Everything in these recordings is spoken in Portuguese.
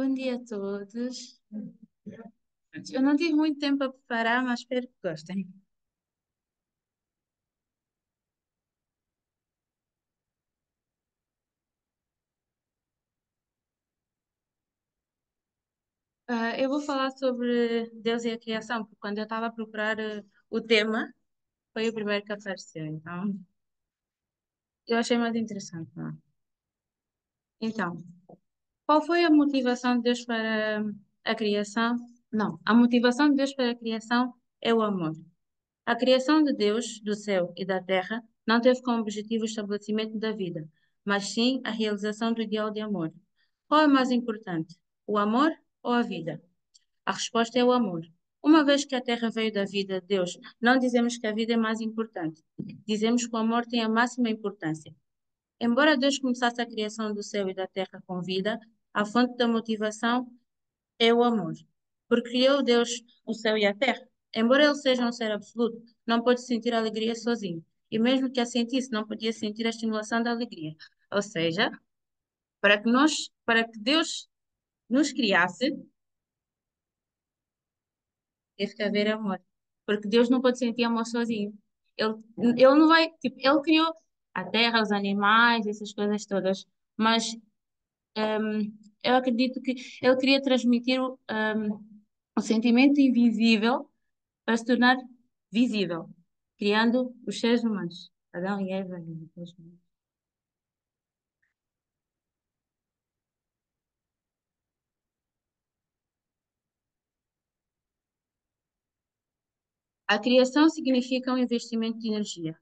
Bom dia a todos. Eu não tive muito tempo a preparar, mas espero que gostem. Eu vou falar sobre Deus e a criação, porque quando eu estava a procurar o tema, foi o primeiro que apareceu. Então, eu achei mais interessante, não é? Então, qual foi a motivação de Deus para a criação? Não, a motivação de Deus para a criação é o amor. A criação de Deus, do céu e da terra, não teve como objetivo o estabelecimento da vida, mas sim a realização do ideal de amor. Qual é mais importante, o amor ou a vida? A resposta é o amor. Uma vez que a terra veio da vida de Deus, não dizemos que a vida é mais importante. Dizemos que o amor tem a máxima importância. Embora Deus começasse a criação do céu e da terra com vida, a fonte da motivação é o amor. Porque criou Deus o céu e a terra. Embora ele seja um ser absoluto, não pode sentir alegria sozinho. E mesmo que a sentisse, não podia sentir a estimulação da alegria. Ou seja, para que Deus nos criasse, teve que haver amor. Porque Deus não pode sentir amor sozinho. Ele, ele não vai, tipo, ele criou a terra, os animais, essas coisas todas. Mas eu acredito que ele queria transmitir o sentimento invisível para se tornar visível, criando os seres humanos, Adão e Eva. E depois- A criação significa um investimento de energia.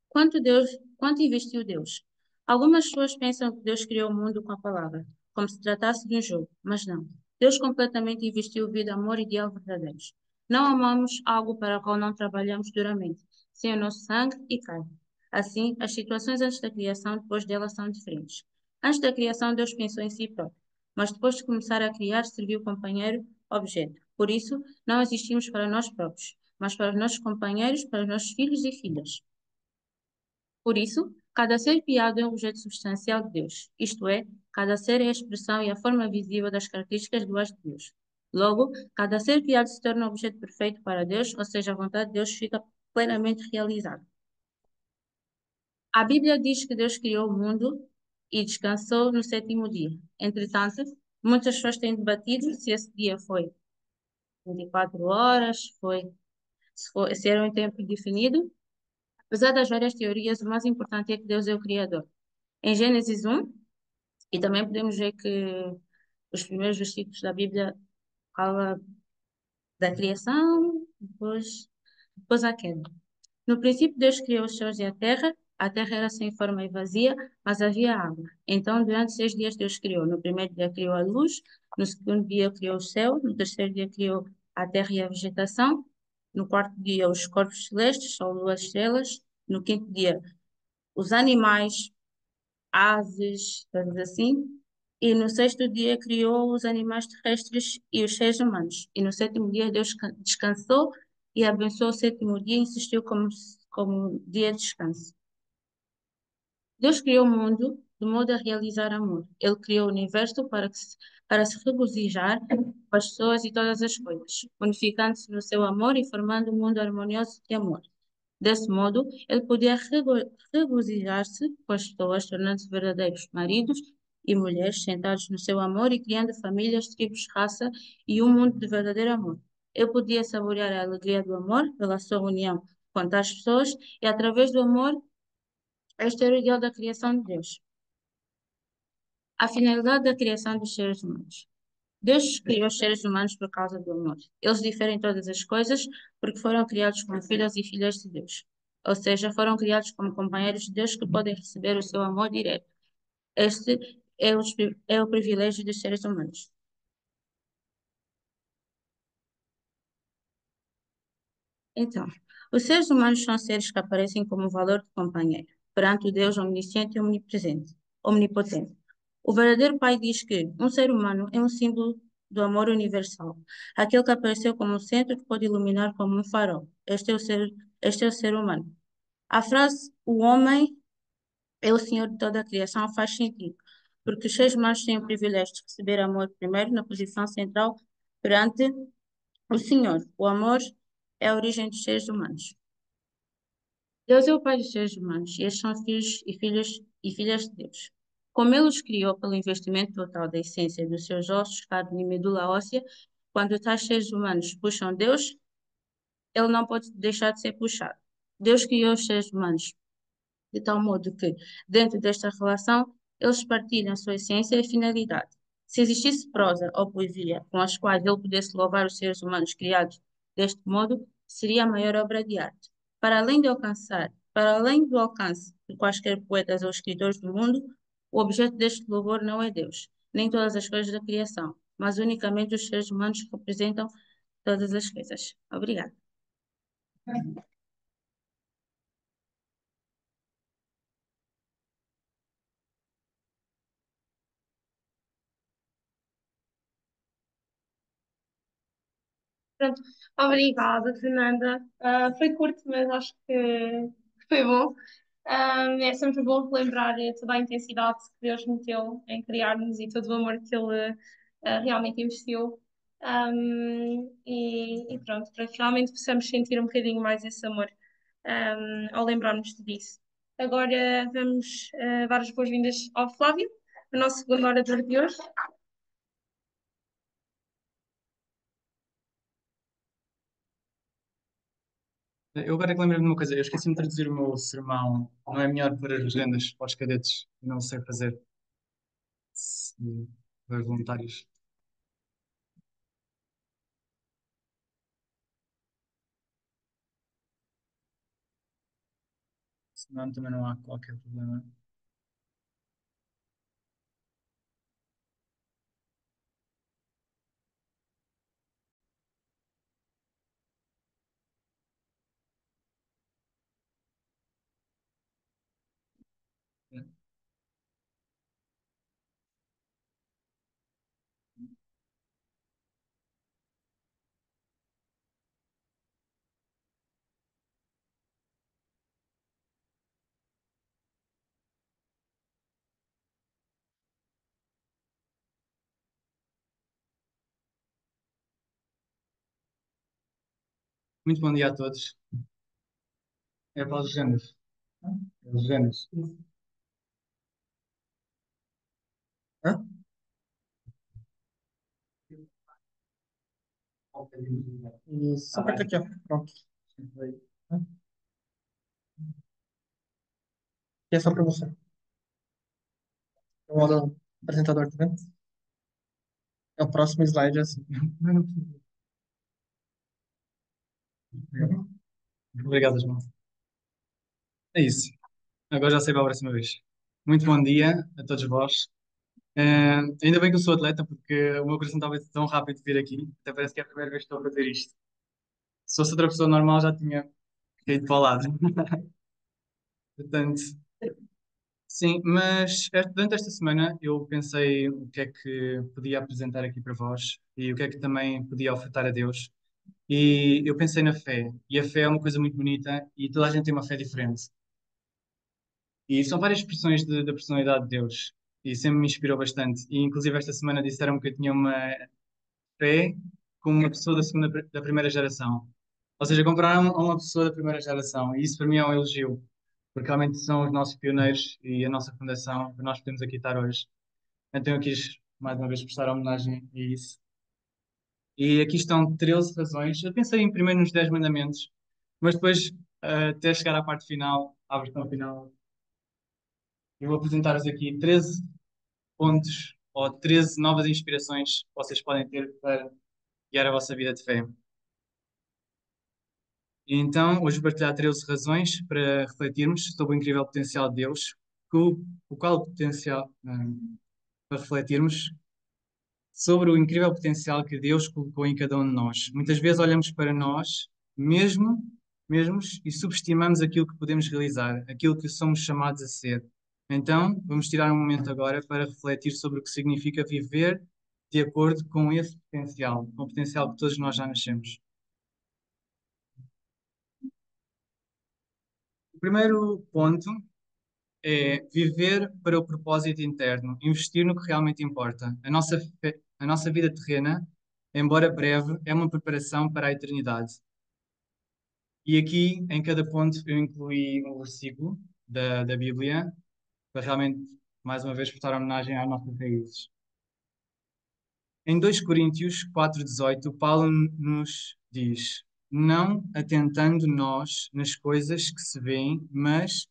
Quanto Deus, quanto investiu Deus? Algumas pessoas pensam que Deus criou o mundo com a palavra, como se tratasse de um jogo, mas não. Deus completamente investiu vida, amor e ideal verdadeiros. Não amamos algo para o qual não trabalhamos duramente, sem o nosso sangue e carne. Assim, as situações antes da criação e depois dela são diferentes. Antes da criação, Deus pensou em si próprio, mas depois de começar a criar, serviu companheiro, objeto. Por isso, não existimos para nós próprios, mas para os nossos companheiros, para os nossos filhos e filhas. Por isso, cada ser criado é um objeto substancial de Deus, isto é, cada ser é a expressão e a forma visível das características duais de Deus. Logo, cada ser criado se torna um objeto perfeito para Deus, ou seja, a vontade de Deus fica plenamente realizada. A Bíblia diz que Deus criou o mundo e descansou no sétimo dia. Entretanto, muitas pessoas têm debatido se esse dia foi 24 horas, se era um tempo definido. Apesar das várias teorias, o mais importante é que Deus é o Criador. Em Gênesis 1, e também podemos ver que os primeiros versículos da Bíblia fala da criação, depois a queda. No princípio, Deus criou os céus e a terra era sem forma e vazia, mas havia água. Então, durante 6 dias, Deus criou. No primeiro dia, criou a luz, no segundo dia, criou o céu, no terceiro dia, criou a terra e a vegetação, no quarto dia, os corpos celestes, sol, lua, estrelas, no quinto dia, os animais, aves, coisas assim. E no sexto dia criou os animais terrestres e os seres humanos. E no sétimo dia Deus descansou e abençoou o sétimo dia e insistiu como dia de descanso. Deus criou o mundo de modo a realizar amor. Ele criou o universo para se regozijar com as pessoas e todas as coisas, unificando-se no seu amor e formando um mundo harmonioso de amor. Desse modo, ele podia regozijar-se com as pessoas, tornando-se verdadeiros maridos e mulheres sentados no seu amor e criando famílias, tribos, raça e um mundo de verdadeiro amor. Ele podia saborear a alegria do amor pela sua união com tais pessoas e, através do amor, este era o ideal da criação de Deus. A finalidade da criação dos seres humanos. Deus criou os seres humanos por causa do amor. Eles diferem em todas as coisas porque foram criados como filhos e filhas de Deus. Ou seja, foram criados como companheiros de Deus que podem receber o seu amor direto. Este é o privilégio dos seres humanos. Então, os seres humanos são seres que aparecem como um valor de companheiro, perante o Deus omnisciente e omnipotente. O verdadeiro Pai diz que um ser humano é um símbolo do amor universal, aquele que apareceu como um centro que pode iluminar como um farol. Este é o ser humano. A frase "o homem é o Senhor de toda a criação" faz sentido, porque os seres humanos têm o privilégio de receber amor primeiro na posição central perante o Senhor. O amor é a origem dos seres humanos. Deus é o Pai dos seres humanos, e estes são filhos e filhas de Deus. Como Ele os criou pelo investimento total da essência dos seus ossos, carne e medula óssea, quando tais seres humanos puxam Deus, Ele não pode deixar de ser puxado. Deus criou os seres humanos de tal modo que, dentro desta relação, eles partilham sua essência e finalidade. Se existisse prosa ou poesia com as quais ele pudesse louvar os seres humanos criados deste modo, seria a maior obra de arte. Para além do alcance de quaisquer poetas ou escritores do mundo, o objeto deste louvor não é Deus, nem todas as coisas da criação, mas unicamente os seres humanos que representam todas as coisas. Obrigada. Pronto, obrigada, Fernanda. Foi curto, mas acho que foi bom. É sempre bom relembrar toda a intensidade que Deus meteu em criar-nos e todo o amor que Ele realmente investiu. E pronto, para que realmente possamos sentir um bocadinho mais esse amor, ao lembrarmos disso. Agora vamos dar as boas-vindas ao Flávio, o nosso segundo orador de hoje. Eu agora é que lembrei-me de uma coisa, eu esqueci-me de traduzir o meu sermão. Não é melhor pôr as legendas para os cadetes, não sei fazer. Para os voluntários. Senão também não há qualquer problema. Muito bom dia a todos. É para as legendas. As legendas. Hã? E só aperta aqui, ó. Pronto. Hã? E é só para você. É o modo apresentador, tá vendo? É o próximo slide, é assim. Obrigado, João. É isso. Agora já sei para a próxima vez. Muito bom dia a todos vós. Ainda bem que eu sou atleta, porque o meu coração estava tão rápido de vir aqui. Até parece que é a primeira vez que estou a fazer isto. Se fosse outra pessoa normal, já tinha caído para o lado. Portanto, sim, mas durante esta semana eu pensei o que é que podia apresentar aqui para vós e o que é que também podia ofertar a Deus. E eu pensei na fé. E a fé é uma coisa muito bonita e toda a gente tem uma fé diferente. E são várias expressões da personalidade de Deus. E sempre me inspirou bastante. E inclusive esta semana disseram que eu tinha uma fé como uma pessoa da primeira geração. Ou seja, compararam a uma pessoa da primeira geração. E isso para mim é um elogio, porque realmente são os nossos pioneiros e a nossa fundação que nós podemos aqui estar hoje. Então eu quis mais uma vez prestar homenagem a isso. E aqui estão 13 razões. Eu pensei em primeiro nos 10 mandamentos, mas depois, até chegar à parte final, à versão final, eu vou apresentar-vos aqui 13 pontos ou 13 novas inspirações que vocês podem ter para guiar a vossa vida de fé. E então, hoje vou partilhar 13 razões para refletirmos sobre o incrível potencial de Deus, o qual potencial, para refletirmos sobre o incrível potencial que Deus colocou em cada um de nós. Muitas vezes olhamos para nós mesmos e subestimamos aquilo que podemos realizar, aquilo que somos chamados a ser. Então, vamos tirar um momento agora para refletir sobre o que significa viver de acordo com esse potencial, com o potencial que todos nós já nascemos. O primeiro ponto é viver para o propósito interno, investir no que realmente importa. A nossa vida terrena, embora breve, é uma preparação para a eternidade. E aqui, em cada ponto, eu incluí um versículo da Bíblia, para realmente, mais uma vez, prestar homenagem às nossas raízes. Em 2 Coríntios 4,18, Paulo nos diz: não atentando nós nas coisas que se veem, mas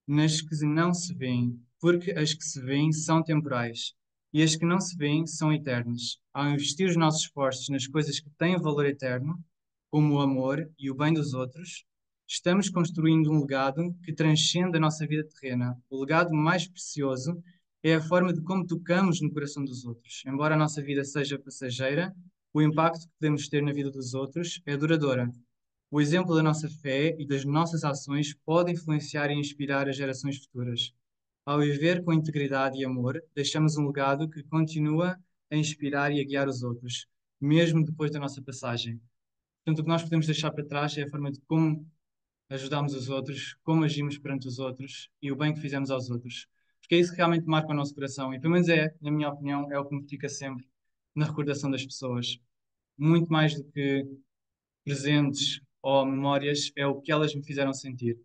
nas que não se veem, porque as que se veem são temporais e as que não se veem são eternas. Ao investir os nossos esforços nas coisas que têm valor eterno, como o amor e o bem dos outros, estamos construindo um legado que transcende a nossa vida terrena. O legado mais precioso é a forma de como tocamos no coração dos outros. Embora a nossa vida seja passageira, o impacto que podemos ter na vida dos outros é duradoura. O exemplo da nossa fé e das nossas ações pode influenciar e inspirar as gerações futuras. Ao viver com integridade e amor, deixamos um legado que continua a inspirar e a guiar os outros, mesmo depois da nossa passagem. Portanto, o que nós podemos deixar para trás é a forma de como ajudamos os outros, como agimos perante os outros e o bem que fizemos aos outros. Porque é isso que realmente marca o nosso coração e, pelo menos na minha opinião, é o que me fica sempre na recordação das pessoas. Muito mais do que presentes ou memórias, é o que elas me fizeram sentir.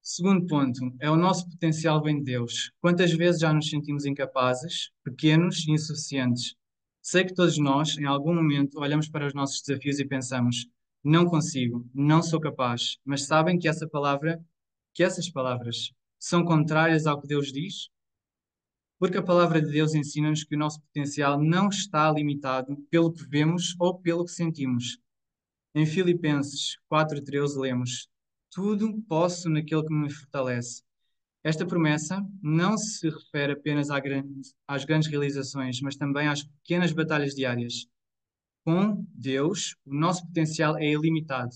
Segundo ponto, é o nosso potencial vem de Deus. Quantas vezes já nos sentimos incapazes, pequenos e insuficientes? Sei que todos nós, em algum momento, olhamos para os nossos desafios e pensamos: não consigo, não sou capaz. Mas sabem que essas palavras são contrárias ao que Deus diz? Porque a palavra de Deus ensina-nos que o nosso potencial não está limitado pelo que vemos ou pelo que sentimos. Em Filipenses 4,13 lemos: tudo posso naquele que me fortalece. Esta promessa não se refere apenas às grandes realizações, mas também às pequenas batalhas diárias. Com Deus, o nosso potencial é ilimitado.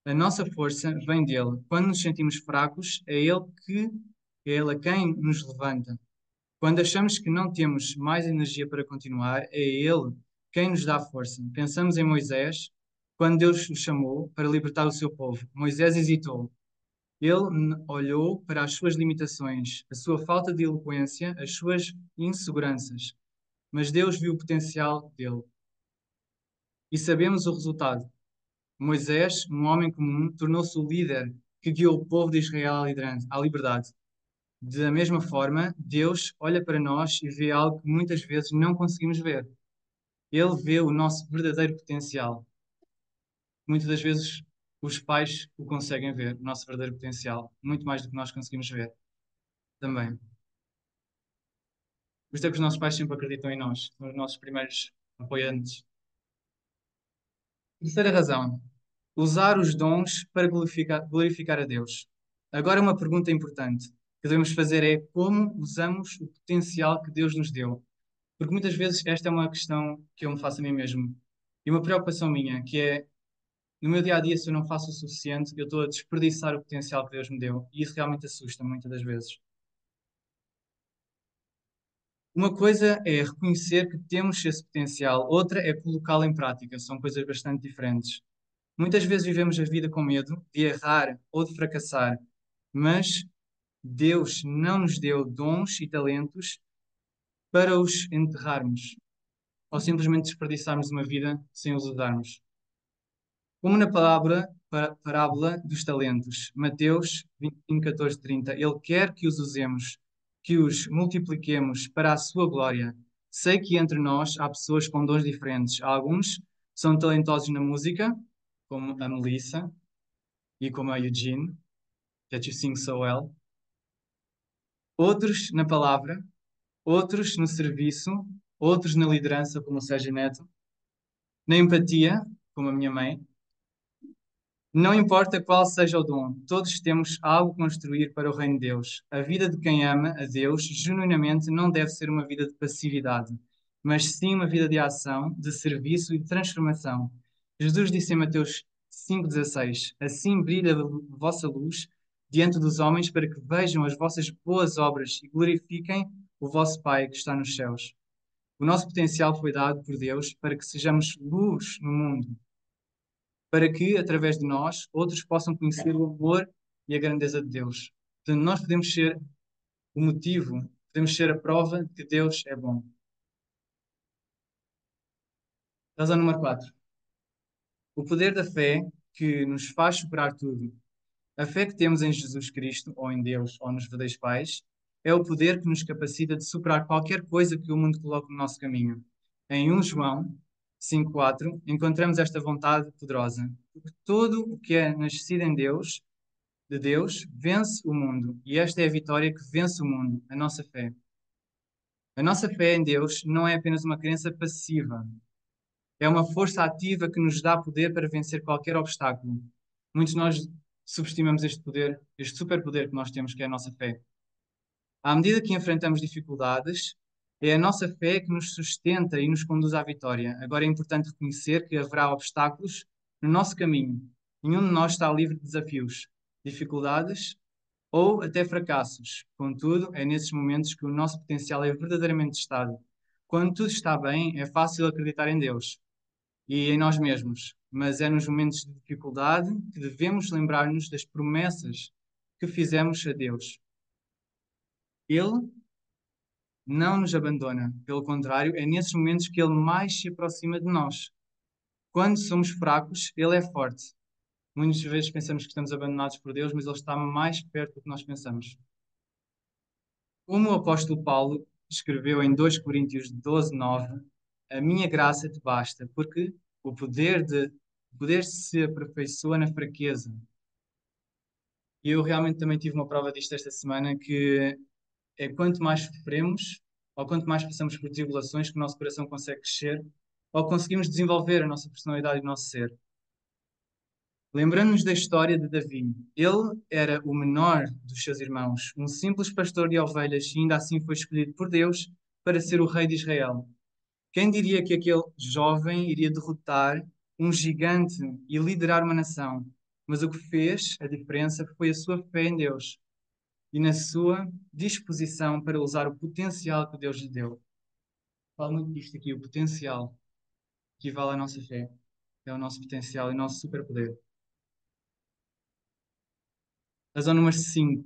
A nossa força vem dele. Quando nos sentimos fracos, é Ele a quem nos levanta. Quando achamos que não temos mais energia para continuar, é Ele quem nos dá força. Pensamos em Moisés, quando Deus o chamou para libertar o seu povo. Moisés hesitou. Ele olhou para as suas limitações, a sua falta de eloquência, as suas inseguranças. Mas Deus viu o potencial dele. E sabemos o resultado. Moisés, um homem comum, tornou-se o líder que guiou o povo de Israel à liberdade. Da mesma forma, Deus olha para nós e vê algo que muitas vezes não conseguimos ver. Ele vê o nosso verdadeiro potencial. Muitas das vezes os pais o conseguem ver, o nosso verdadeiro potencial, muito mais do que nós conseguimos ver também. Por isso é que os nossos pais sempre acreditam em nós, são os nossos primeiros apoiantes. Terceira razão, usar os dons para glorificar a Deus. Agora, uma pergunta importante que devemos fazer é como usamos o potencial que Deus nos deu. Porque muitas vezes esta é uma questão que eu me faço a mim mesmo. E uma preocupação minha, que é, no meu dia a dia, se eu não faço o suficiente, eu estou a desperdiçar o potencial que Deus me deu. E isso realmente assusta muitas das vezes. Uma coisa é reconhecer que temos esse potencial, outra é colocá-lo em prática. São coisas bastante diferentes. Muitas vezes vivemos a vida com medo de errar ou de fracassar, mas Deus não nos deu dons e talentos para os enterrarmos ou simplesmente desperdiçarmos uma vida sem os usarmos. Como na parábola dos talentos, Mateus 25, 14, 30, Ele quer que os usemos, que os multipliquemos para a sua glória. Sei que entre nós há pessoas com dons diferentes. Alguns são talentosos na música, como a Melissa e como a Eugene, that you sing so well. Outros na palavra, outros no serviço, outros na liderança, como o Sérgio Neto, na empatia, como a minha mãe. Não importa qual seja o dom, todos temos algo a construir para o reino de Deus. A vida de quem ama a Deus genuinamente não deve ser uma vida de passividade, mas sim uma vida de ação, de serviço e de transformação. Jesus disse em Mateus 5,16: assim brilha a vossa luz diante dos homens para que vejam as vossas boas obras e glorifiquem o vosso Pai que está nos céus. O nosso potencial foi dado por Deus para que sejamos luz no mundo, para que, através de nós, outros possam conhecer o amor e a grandeza de Deus. Portanto, nós podemos ser o motivo, podemos ser a prova de que Deus é bom. Razão número 4. O poder da fé que nos faz superar tudo. A fé que temos em Jesus Cristo, ou em Deus, ou nos verdadeiros pais, é o poder que nos capacita de superar qualquer coisa que o mundo coloque no nosso caminho. Em 1 João 5,4, encontramos esta vontade poderosa. Porque todo o que é nascido em Deus, de Deus, vence o mundo. E esta é a vitória que vence o mundo, a nossa fé. A nossa fé em Deus não é apenas uma crença passiva. É uma força ativa que nos dá poder para vencer qualquer obstáculo. Muitos de nós subestimamos este poder, este superpoder que nós temos, que é a nossa fé. À medida que enfrentamos dificuldades, é a nossa fé que nos sustenta e nos conduz à vitória. Agora é importante reconhecer que haverá obstáculos no nosso caminho. Nenhum de nós está livre de desafios, dificuldades ou até fracassos. Contudo, é nesses momentos que o nosso potencial é verdadeiramente testado. Quando tudo está bem, é fácil acreditar em Deus e em nós mesmos, mas é nos momentos de dificuldade que devemos lembrar-nos das promessas que fizemos a Deus. Ele não nos abandona, pelo contrário, é nesses momentos que Ele mais se aproxima de nós. Quando somos fracos, Ele é forte. Muitas vezes pensamos que estamos abandonados por Deus, mas Ele está mais perto do que nós pensamos. Como o apóstolo Paulo escreveu em 2 Coríntios 12:9, a minha graça te basta, porque o poder se aperfeiçoa na fraqueza. E eu realmente também tive uma prova disto esta semana, que é quanto mais sofremos, ou quanto mais passamos por tribulações, que o nosso coração consegue crescer, ou conseguimos desenvolver a nossa personalidade e o nosso ser. Lembrando-nos da história de Davi, ele era o menor dos seus irmãos, um simples pastor de ovelhas, e ainda assim foi escolhido por Deus para ser o rei de Israel. Quem diria que aquele jovem iria derrotar um gigante e liderar uma nação? Mas o que fez a diferença foi a sua fé em Deus e na sua disposição para usar o potencial que Deus lhe deu. Falo muito disto aqui, o potencial equivale à nossa fé. É o nosso potencial e o nosso superpoder. Razão número 5.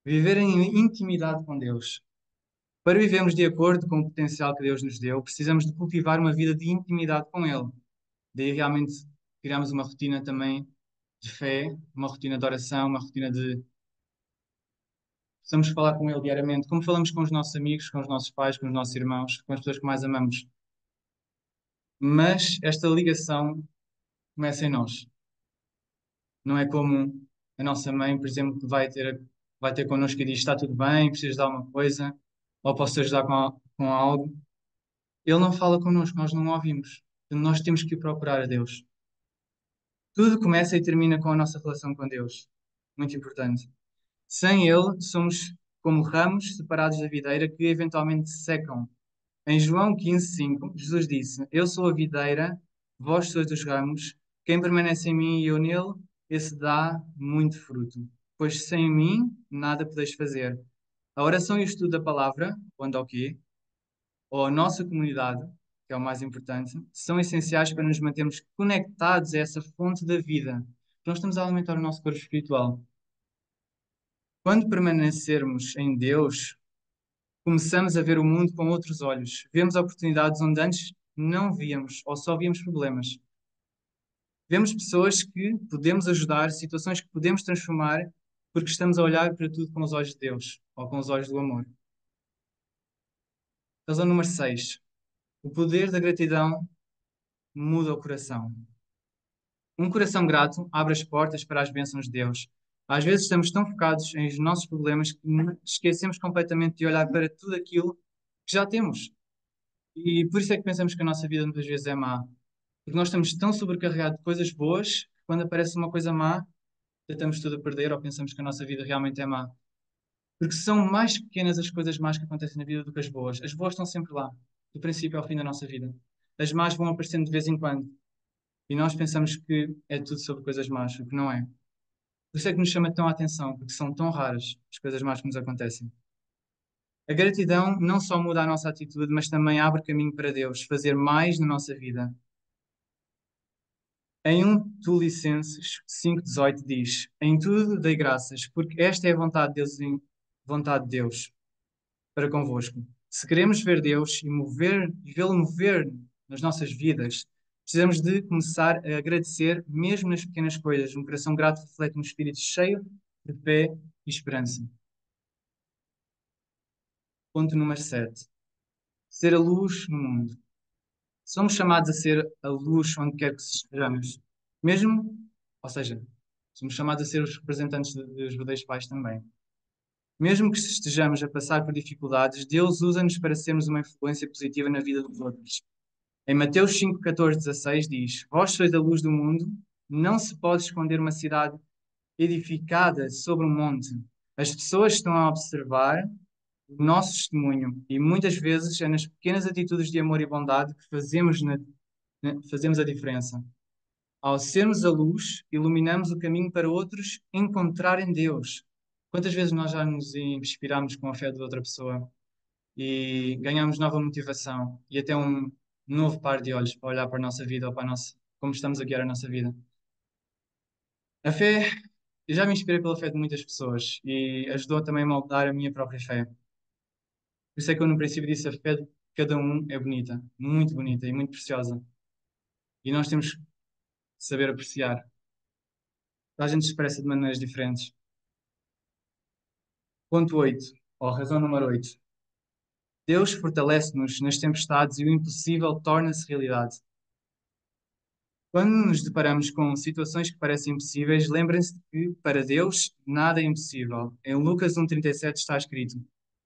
Viver em intimidade com Deus. Para vivermos de acordo com o potencial que Deus nos deu, precisamos de cultivar uma vida de intimidade com Ele. Daí realmente criamos uma rotina também de fé, uma rotina de oração, uma rotina de precisamos falar com Ele diariamente, como falamos com os nossos amigos, com os nossos pais, com os nossos irmãos, com as pessoas que mais amamos. Mas esta ligação começa em nós. Não é como a nossa mãe, por exemplo, que vai ter connosco e diz: está tudo bem, precisas de alguma coisa, ou posso ajudar com algo. Ele não fala connosco, nós não o ouvimos. Então, nós temos que procurar a Deus. Tudo começa e termina com a nossa relação com Deus. Muito importante. Sem Ele, somos como ramos separados da videira que eventualmente se secam. Em João 15:5, Jesus disse: Eu sou a videira, vós sois os ramos. Quem permanece em mim e eu nele, esse dá muito fruto. Pois sem mim, nada podeis fazer. A oração e o estudo da palavra, quanto ao quê? Ou a nossa comunidade, que é o mais importante, são essenciais para nos mantermos conectados a essa fonte da vida. Nós estamos a alimentar o nosso corpo espiritual. Quando permanecermos em Deus, começamos a ver o mundo com outros olhos. Vemos oportunidades onde antes não víamos ou só víamos problemas. Vemos pessoas que podemos ajudar, situações que podemos transformar, porque estamos a olhar para tudo com os olhos de Deus ou com os olhos do amor. Razão número 6. O poder da gratidão muda o coração. Um coração grato abre as portas para as bênçãos de Deus. Às vezes estamos tão focados em os nossos problemas que esquecemos completamente de olhar para tudo aquilo que já temos. E por isso é que pensamos que a nossa vida muitas vezes é má. Porque nós estamos tão sobrecarregados de coisas boas que quando aparece uma coisa má, tentamos tudo a perder ou pensamos que a nossa vida realmente é má. Porque são mais pequenas as coisas más que acontecem na vida do que as boas. As boas estão sempre lá, do princípio ao fim da nossa vida. As más vão aparecendo de vez em quando. E nós pensamos que é tudo sobre coisas más, o que não é. Por isso é que nos chama tão a atenção, porque são tão raras as coisas más que nos acontecem. A gratidão não só muda a nossa atitude, mas também abre caminho para Deus fazer mais na nossa vida. Em 1 Tessalonicenses 5,18 diz: Em tudo dei graças, porque esta é a vontade de Deus para convosco. Se queremos ver Deus e vê-lo mover nas nossas vidas, precisamos de começar a agradecer, mesmo nas pequenas coisas. Um coração grato reflete um espírito cheio de fé e esperança. Ponto número 7. Ser a luz no mundo. Somos chamados a ser a luz onde quer que estejamos. Mesmo, ou seja, somos chamados a ser os representantes dos verdadeiros pais também. Mesmo que estejamos a passar por dificuldades, Deus usa-nos para sermos uma influência positiva na vida dos outros. Em Mateus 5, 14, 16 diz: Vós sois a luz do mundo, não se pode esconder uma cidade edificada sobre um monte. As pessoas estão a observar o nosso testemunho e muitas vezes é nas pequenas atitudes de amor e bondade que fazemos a diferença. Ao sermos a luz, iluminamos o caminho para outros encontrarem Deus. Quantas vezes nós já nos inspiramos com a fé de outra pessoa e ganhamos nova motivação e até um novo par de olhos para olhar para a nossa vida ou para como estamos a guiar a nossa vida? A fé, eu já me inspirei pela fé de muitas pessoas e ajudou também a moldar a minha própria fé. Por isso é que eu no princípio disse a fé de cada um é bonita e muito preciosa. E nós temos que saber apreciar. A gente se expressa de maneiras diferentes. Ponto 8, ou razão número 8. Deus fortalece-nos nas tempestades e o impossível torna-se realidade. Quando nos deparamos com situações que parecem impossíveis, lembrem-se de que, para Deus, nada é impossível. Em Lucas 1,37 está escrito: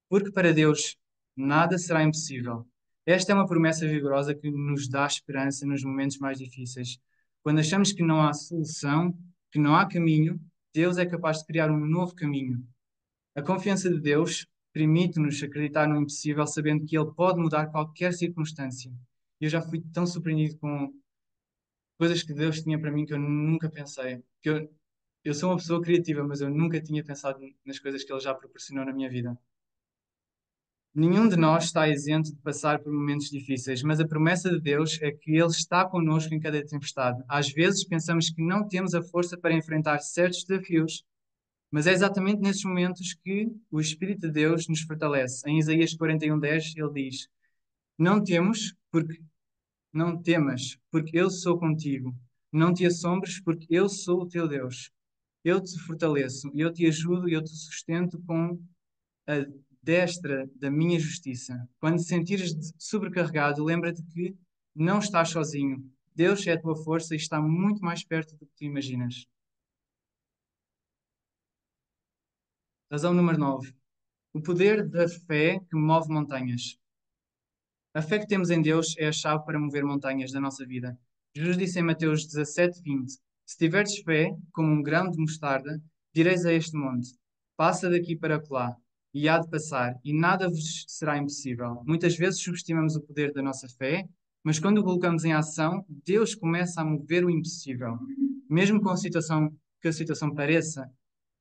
Porque para Deus nada será impossível. Esta é uma promessa vigorosa que nos dá esperança nos momentos mais difíceis. Quando achamos que não há solução, que não há caminho, Deus é capaz de criar um novo caminho. A confiança de Deus permite-nos acreditar no impossível, sabendo que Ele pode mudar qualquer circunstância. Eu já fui tão surpreendido com coisas que Deus tinha para mim que eu nunca pensei. Eu sou uma pessoa criativa, mas eu nunca tinha pensado nas coisas que Ele já proporcionou na minha vida. Nenhum de nós está isento de passar por momentos difíceis, mas a promessa de Deus é que Ele está connosco em cada tempestade. Às vezes pensamos que não temos a força para enfrentar certos desafios, mas é exatamente nesses momentos que o Espírito de Deus nos fortalece. Em Isaías 41:10, ele diz: Não temos, porque não temas, porque eu sou contigo. Não te assombres, porque eu sou o teu Deus. Eu te fortaleço, eu te ajudo e eu te sustento com a destra da minha justiça. Quando te sentires sobrecarregado, lembra-te que não estás sozinho. Deus é a tua força e está muito mais perto do que tu imaginas. Razão número 9. O poder da fé que move montanhas. A fé que temos em Deus é a chave para mover montanhas da nossa vida. Jesus disse em Mateus 17:20: Se tiverdes fé como um grão de mostarda, direis a este monte: Passa daqui para acolá, e há de passar, e nada vos será impossível. Muitas vezes subestimamos o poder da nossa fé, mas quando o colocamos em ação, Deus começa a mover o impossível. Mesmo que a situação pareça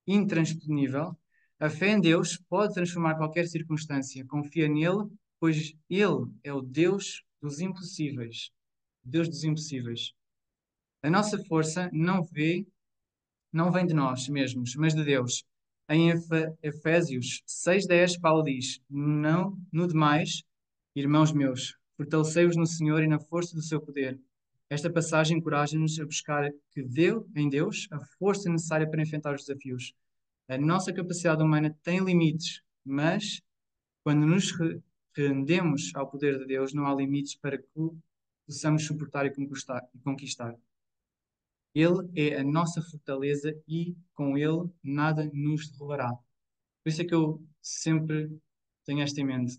intransponível, a fé em Deus pode transformar qualquer circunstância. Confia nele, pois ele é o Deus dos impossíveis. Deus dos impossíveis. A nossa força não vem de nós mesmos, mas de Deus. Em Efésios 6:10, Paulo diz: Não, no demais, irmãos meus, fortalecei-vos no Senhor e na força do seu poder. Esta passagem encoraja-nos a buscar em Deus a força necessária para enfrentar os desafios. A nossa capacidade humana tem limites, mas quando nos rendemos ao poder de Deus, não há limites para que o possamos suportar e conquistar. Ele é a nossa fortaleza e com Ele nada nos derrubará. Por isso é que eu sempre tenho esta em mente.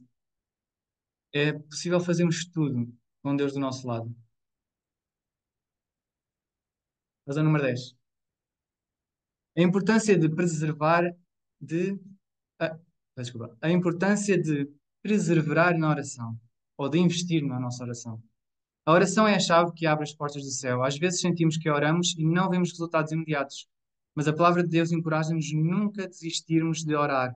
É possível fazermos tudo com Deus do nosso lado. Razão número 10. A importância de de a, desculpa, a importância de perseverar na oração ou de investir na nossa oração. A oração é a chave que abre as portas do céu. Às vezes sentimos que oramos e não vemos resultados imediatos, mas a palavra de Deus encoraja-nos nunca a desistirmos de orar.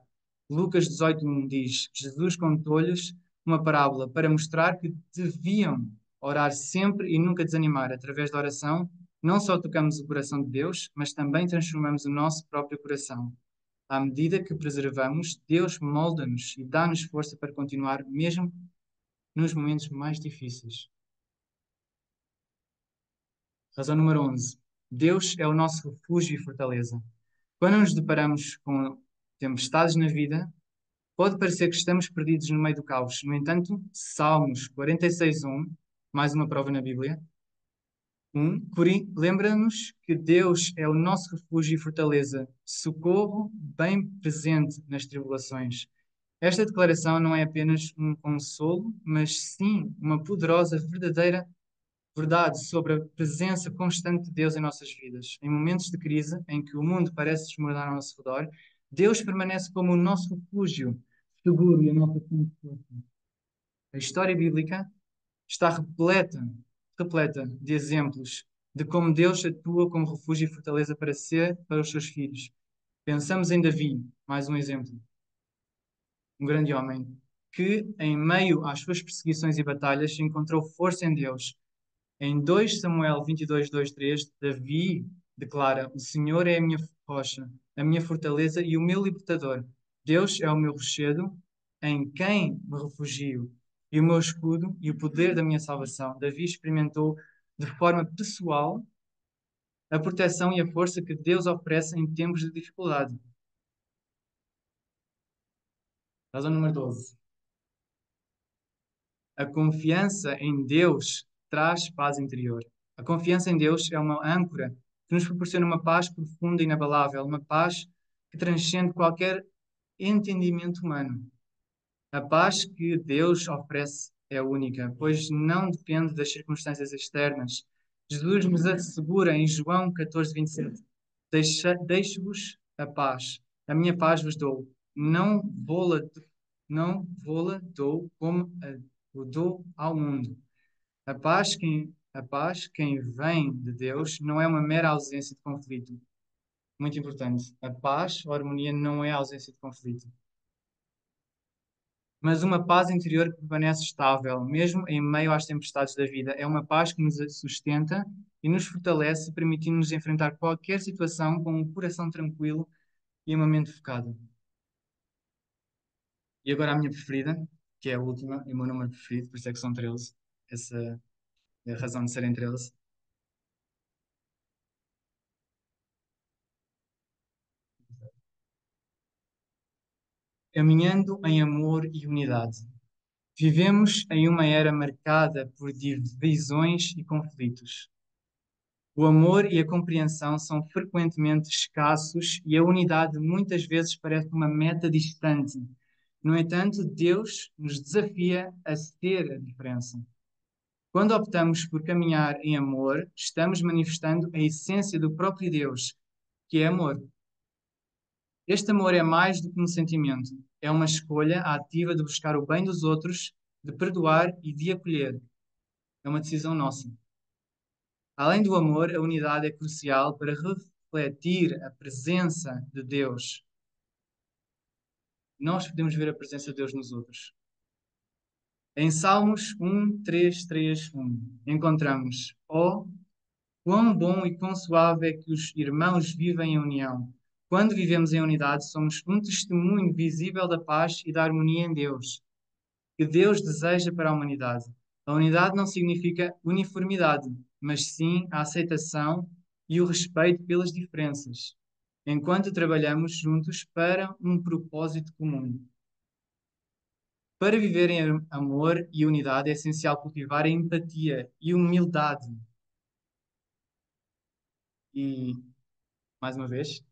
Lucas 18:1 diz: Jesus contou-lhes uma parábola para mostrar que deviam orar sempre e nunca desanimar. Através da oração, não só tocamos o coração de Deus, mas também transformamos o nosso próprio coração. À medida que preservamos, Deus molda-nos e dá-nos força para continuar, mesmo nos momentos mais difíceis. Razão número 11. Deus é o nosso refúgio e fortaleza. Quando nos deparamos com tempestades na vida, pode parecer que estamos perdidos no meio do caos. No entanto, Salmos 46:1, mais uma prova na Bíblia, lembra-nos que Deus é o nosso refúgio e fortaleza, socorro bem presente nas tribulações. Esta declaração não é apenas um consolo, mas sim uma poderosa, verdadeira verdade sobre a presença constante de Deus em nossas vidas. Em momentos de crise, em que o mundo parece desmoronar ao nosso redor, Deus permanece como o nosso refúgio, seguro e a nossa fonte de força. A história bíblica está repleta de exemplos de como Deus atua como refúgio e fortaleza para os seus filhos. Pensamos em Davi, mais um exemplo, um grande homem, que, em meio às suas perseguições e batalhas, encontrou força em Deus. Em 2 Samuel 22, 2, 3, Davi declara: O Senhor é a minha rocha, a minha fortaleza e o meu libertador. Deus é o meu rochedo, em quem me refugio, e o meu escudo e o poder da minha salvação. Davi experimentou de forma pessoal a proteção e a força que Deus oferece em tempos de dificuldade. Razão número 12. A confiança em Deus traz paz interior. A confiança em Deus é uma âncora que nos proporciona uma paz profunda e inabalável, uma paz que transcende qualquer entendimento humano. A paz que Deus oferece é única, pois não depende das circunstâncias externas. Jesus nos assegura em João 14:27: Deixo-vos a paz, a minha paz vos dou. Não vou-la dou como o dou ao mundo. A paz, quem vem de Deus, não é uma mera ausência de conflito. Muito importante. A paz, a harmonia, não é a ausência de conflito, mas uma paz interior que permanece estável, mesmo em meio às tempestades da vida. É uma paz que nos sustenta e nos fortalece, permitindo-nos enfrentar qualquer situação com um coração tranquilo e uma mente focada. E agora a minha preferida, que é a última, e o meu número preferido, por isso é que são 13. Essa é a razão de serem 13. Caminhando em amor e unidade. Vivemos em uma era marcada por divisões e conflitos. O amor e a compreensão são frequentemente escassos e a unidade muitas vezes parece uma meta distante. No entanto, Deus nos desafia a ser a diferença. Quando optamos por caminhar em amor, estamos manifestando a essência do próprio Deus, que é amor. Este amor é mais do que um sentimento, é uma escolha ativa de buscar o bem dos outros, de perdoar e de acolher. É uma decisão nossa. Além do amor, a unidade é crucial para refletir a presença de Deus. Nós podemos ver a presença de Deus nos outros. Em Salmos 1, 3, 3, 1, encontramos: Oh, quão bom e quão suave é que os irmãos vivem em união. Quando vivemos em unidade, somos um testemunho visível da paz e da harmonia em Deus, que Deus deseja para a humanidade. A unidade não significa uniformidade, mas sim a aceitação e o respeito pelas diferenças, enquanto trabalhamos juntos para um propósito comum. Para viver em amor e unidade é essencial cultivar a empatia e humildade. E, mais uma vez,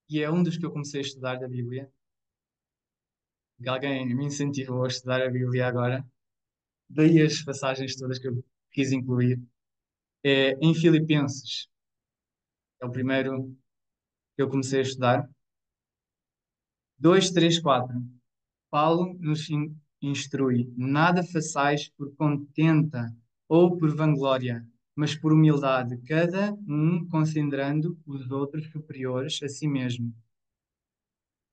e é um dos que eu comecei a estudar da Bíblia, que alguém me incentivou a estudar a Bíblia agora. Daí as passagens todas que eu quis incluir. É em Filipenses. É o primeiro que eu comecei a estudar. 2, 3, 4. Paulo nos instrui: nada façais por contenta ou por vanglória, mas por humildade, cada um considerando os outros superiores a si mesmo.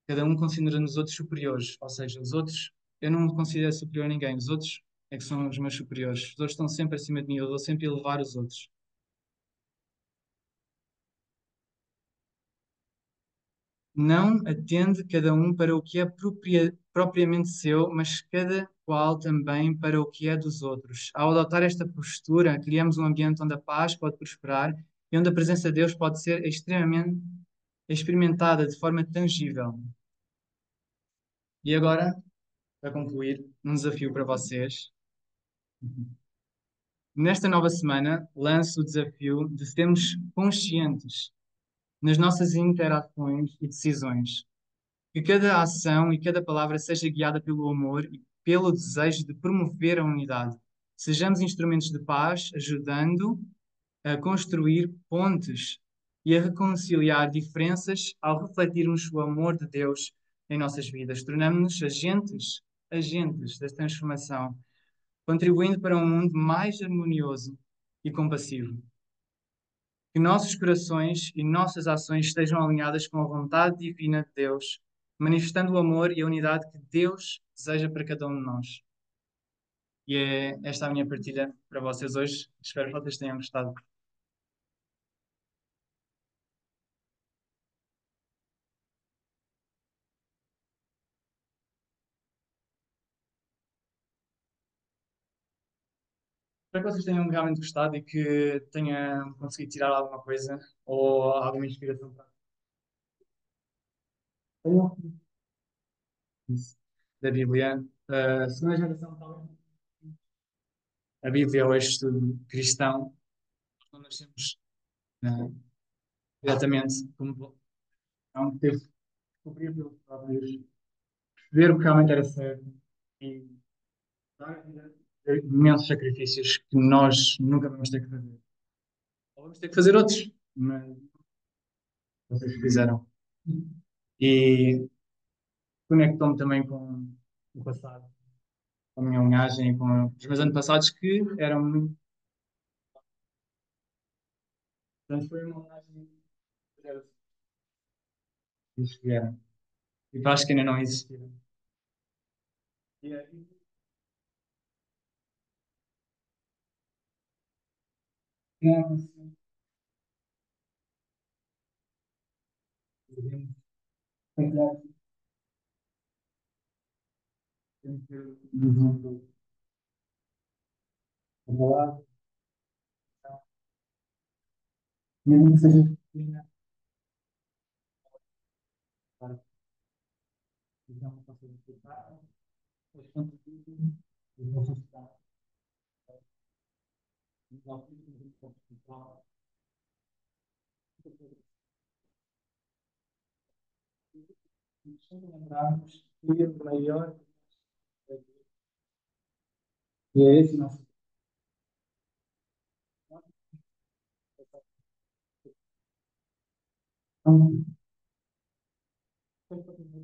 Cada um considerando os outros superiores, ou seja, os outros, eu não me considero superior a ninguém, os outros é que são os meus superiores. Os outros estão sempre acima de mim, eu vou sempre elevar os outros. Não atende cada um para o que é propriamente seu, mas cada qual também para o que é dos outros. Ao adotar esta postura, criamos um ambiente onde a paz pode prosperar e onde a presença de Deus pode ser extremamente experimentada de forma tangível. E agora, para concluir, um desafio para vocês. Nesta nova semana, lanço o desafio de sermos conscientes nas nossas interações e decisões. Que cada ação e cada palavra seja guiada pelo amor e pelo desejo de promover a unidade. Sejamos instrumentos de paz, ajudando a construir pontes e a reconciliar diferenças ao refletirmos o amor de Deus em nossas vidas. Tornamos-nos agentes da transformação, contribuindo para um mundo mais harmonioso e compassivo. Que nossos corações e nossas ações estejam alinhadas com a vontade divina de Deus, manifestando o amor e a unidade que Deus deseja para cada um de nós. E é esta a minha partilha para vocês hoje. Espero que vocês tenham gostado. Espero que vocês tenham realmente gostado e que tenham conseguido tirar alguma coisa ou alguma inspiração para isso da Bíblia. A segunda geração, talvez. A Bíblia é o estudo cristão. Nós nascemos diretamente como não teve que descobrir pelos próprios, ver o que realmente era certo e dar a vida a imensos sacrifícios que nós nunca vamos ter que fazer. Ou vamos ter que fazer outros, mas vocês fizeram. E conectou-me também com o passado, com a minha linhagem, com os meus antepassados que eram muito. Portanto, foi uma linhagem que eles vieram. E para as que ainda não existiram. E aí, não, assim, podemos partilhar sempre um exemplo da palavra, mesmo que seja pequena, para que não possa explicar, mas contribuem os nossos estados, os nossos espiritual, e sempre lembrarmos que o maior e é esse nosso então,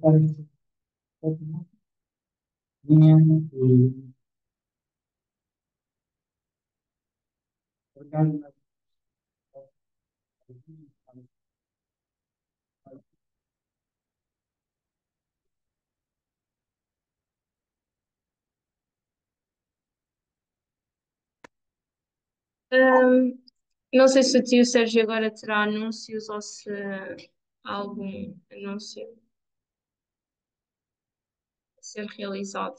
para isso, vinha e obrigado na Ahm, não sei se o tio Sérgio agora terá anúncios ou se há algum anúncio a ser realizado.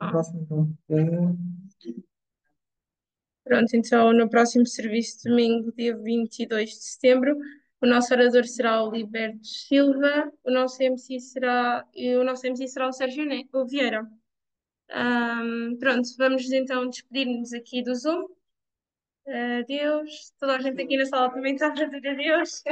próxima então. Pronto, então no próximo serviço, domingo, dia 22 de setembro, o nosso orador será o Liberto Silva, o nosso MC será o Sérgio o Vieira. Pronto, vamos então despedir-nos aqui do Zoom. Adeus. Toda a gente aqui na sala também está a dizer adeus.